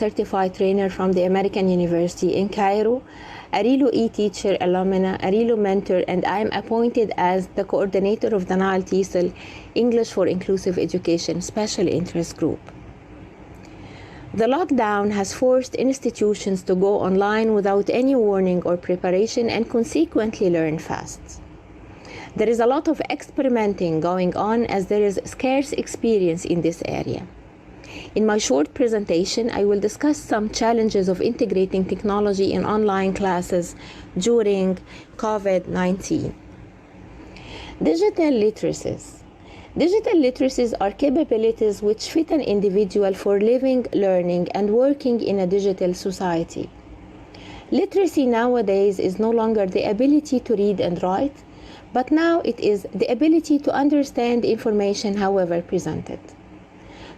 certified trainer from the American University in Cairo, a Relo e-teacher alumna, a Relo mentor, and I am appointed as the coordinator of the NileTESOL English for Inclusive Education Special Interest Group. The lockdown has forced institutions to go online without any warning or preparation and consequently learn fast. There is a lot of experimenting going on as there is scarce experience in this area. In my short presentation, I will discuss some challenges of integrating technology in online classes during COVID-19. Digital literacies. Digital literacies are capabilities which fit an individual for living, learning, and working in a digital society. Literacy nowadays is no longer the ability to read and write, but now it is the ability to understand information however presented.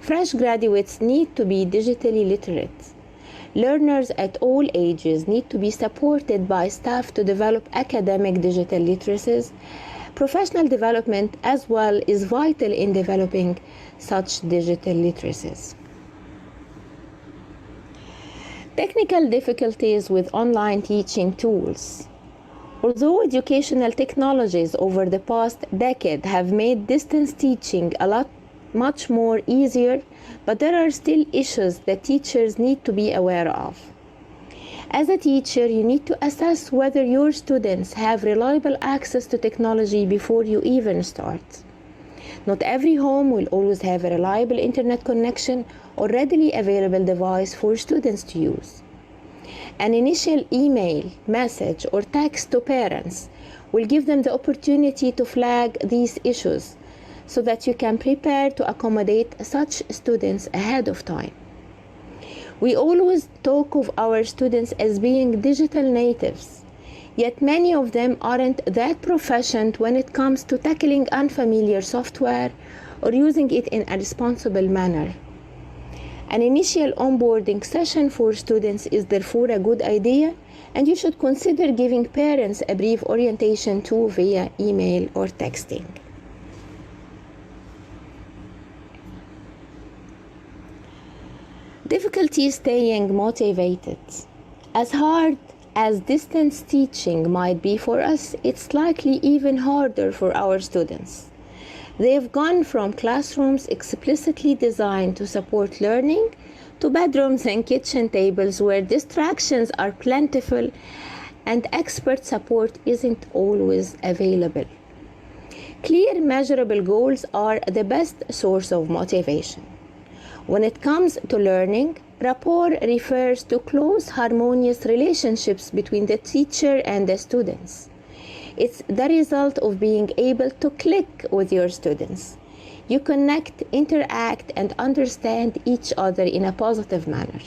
Fresh graduates need to be digitally literate. Learners at all ages need to be supported by staff to develop academic digital literacies. Professional development as well is vital in developing such digital literacies. Technical difficulties with online teaching tools. Although educational technologies over the past decade have made distance teaching much more easier, but there are still issues that teachers need to be aware of. As a teacher, you need to assess whether your students have reliable access to technology before you even start. Not every home will always have a reliable internet connection or readily available device for students to use. An initial email, message, or text to parents will give them the opportunity to flag these issues so that you can prepare to accommodate such students ahead of time. We always talk of our students as being digital natives, yet many of them aren't that proficient when it comes to tackling unfamiliar software or using it in a responsible manner. An initial onboarding session for students is therefore a good idea, and you should consider giving parents a brief orientation too via email or texting. Difficulty staying motivated. As hard as distance teaching might be for us, it's likely even harder for our students. They've gone from classrooms explicitly designed to support learning to bedrooms and kitchen tables where distractions are plentiful and expert support isn't always available. Clear, measurable goals are the best source of motivation. When it comes to learning, rapport refers to close, harmonious relationships between the teacher and the students. It's the result of being able to click with your students. You connect, interact, and understand each other in a positive manner.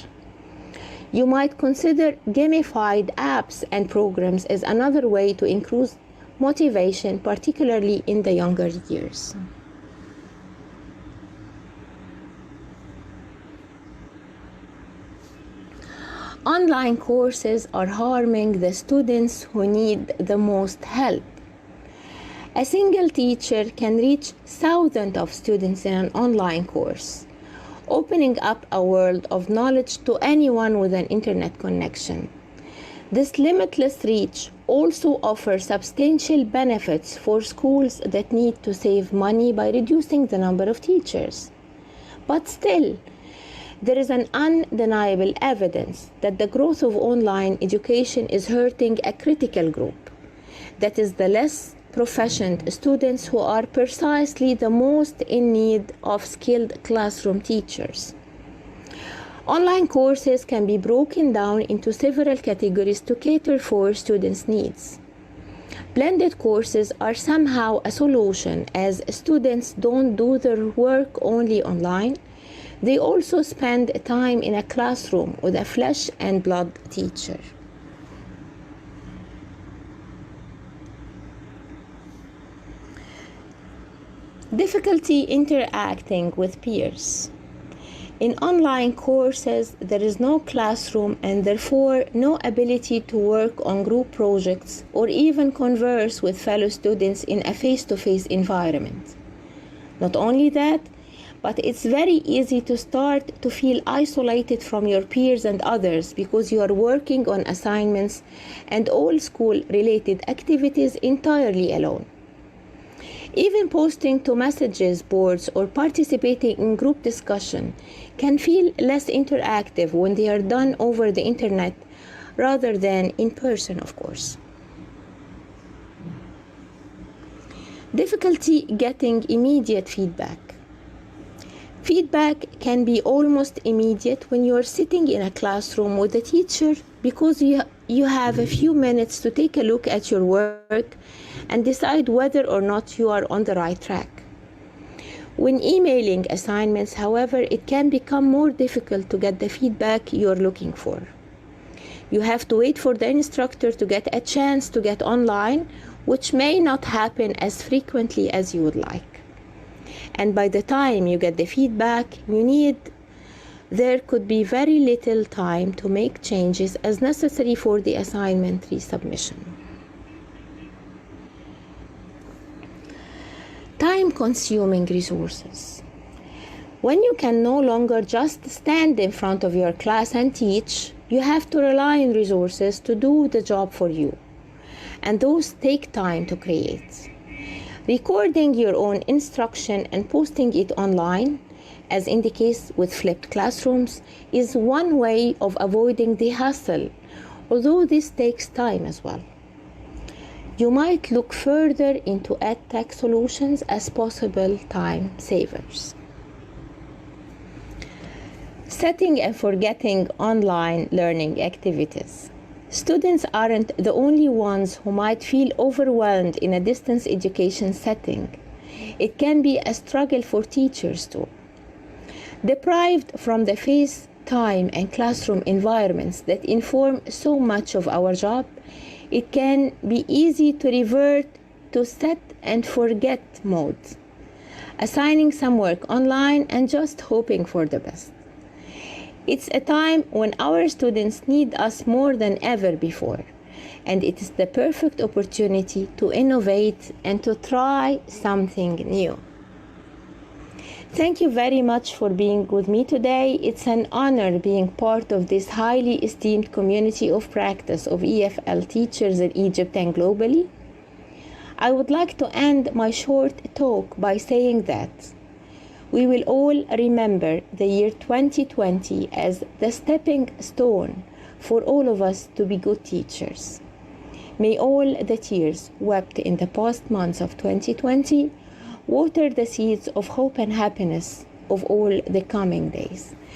You might consider gamified apps and programs as another way to increase motivation, particularly in the younger years. Online courses are harming the students who need the most help. A single teacher can reach thousands of students in an online course, opening up a world of knowledge to anyone with an internet connection. This limitless reach also offers substantial benefits for schools that need to save money by reducing the number of teachers. But still, there is an undeniable evidence that the growth of online education is hurting a critical group. That is the less proficient students who are precisely the most in need of skilled classroom teachers. Online courses can be broken down into several categories to cater for students' needs. Blended courses are somehow a solution as students don't do their work only online. They also spend time in a classroom with a flesh and blood teacher. Difficulty interacting with peers. In online courses, there is no classroom and therefore no ability to work on group projects or even converse with fellow students in a face-to-face environment. Not only that, But it's very easy to start to feel isolated from your peers and others because you are working on assignments and all school-related activities entirely alone. Even posting to messages boards or participating in group discussion can feel less interactive when they are done over the internet rather than in person, of course. Difficulty getting immediate feedback. Feedback can be almost immediate when you are sitting in a classroom with a teacher because you have a few minutes to take a look at your work and decide whether or not you are on the right track. When emailing assignments, however, it can become more difficult to get the feedback you're looking for. You have to wait for the instructor to get a chance to get online, which may not happen as frequently as you would like. And by the time you get the feedback you need, there could be very little time to make changes as necessary for the assignment resubmission. Time-consuming resources. When you can no longer just stand in front of your class and teach, you have to rely on resources to do the job for you. And those take time to create. Recording your own instruction and posting it online, as in the case with flipped classrooms, is one way of avoiding the hassle, although this takes time as well. You might look further into EdTech solutions as possible time savers. Setting and forgetting online learning activities. Students aren't the only ones who might feel overwhelmed in a distance education setting. It can be a struggle for teachers too. Deprived from the face time and classroom environments that inform so much of our job, it can be easy to revert to set and forget mode, assigning some work online and just hoping for the best. It's a time when our students need us more than ever before, and it is the perfect opportunity to innovate and to try something new. Thank you very much for being with me today. It's an honor being part of this highly esteemed community of practice of EFL teachers in Egypt and globally. I would like to end my short talk by saying that we will all remember the year 2020 as the stepping stone for all of us to be good teachers. May all the tears wept in the past months of 2020 water the seeds of hope and happiness of all the coming days.